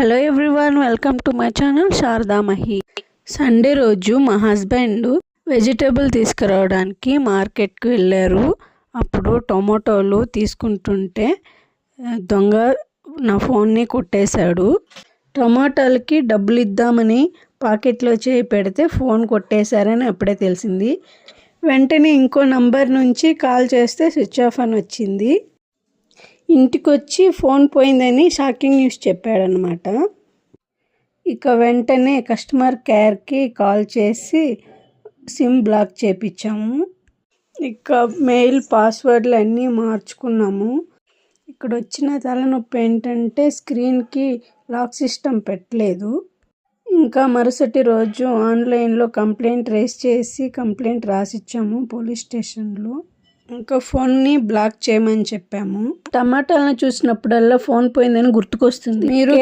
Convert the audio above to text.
Hello everyone, welcome to my channel Sharada Mahi. Sunday రోజు మా husband vegetable తీసుకురావడానికి మార్కెట్కి వెళ్ళారు. అప్పుడు టొమాటోలు తీసుకుంటుంటే దొంగ నా ఫోన్ని కొట్టేశాడు. టమాటాలకి డబ్బులు ఇద్దామని పాకెట్లో చేయి పెడితే ఫోన్ కొట్టేశారని అప్పుడే తెలిసింది. వెంటనే ఇంకో నంబర్ నుంచి కాల్ చేస్తే స్విచ్ ఆఫ్ అని వచ్చింది. ఇంటికి వచ్చి ఫోన్ పోయిందని షాకింగ్ న్యూస్ చెప్పాడనమాట. ఇక వెంటనే కస్టమర్ కేర్కి కాల్ చేసి సిమ్ బ్లాక్ చేయించాము. ఇక మెయిల్ పాస్వర్డ్లు అన్నీ మార్చుకున్నాము. ఇక్కడ వచ్చిన తలనొప్పి ఏంటంటే స్క్రీన్కి లాక్ సిస్టమ్ పెట్టలేదు. ఇంకా మరుసటి రోజు ఆన్లైన్లో కంప్లైంట్ రేస్ చేసి కంప్లైంట్ రాసిచ్చాము పోలీస్ స్టేషన్లో. ఇంకా ఫోన్ని బ్లాక్ చేయమని చెప్పాము. టమాటాలను చూసినప్పుడల్లా ఫోన్ పోయిందని గుర్తుకొస్తుంది. మీరు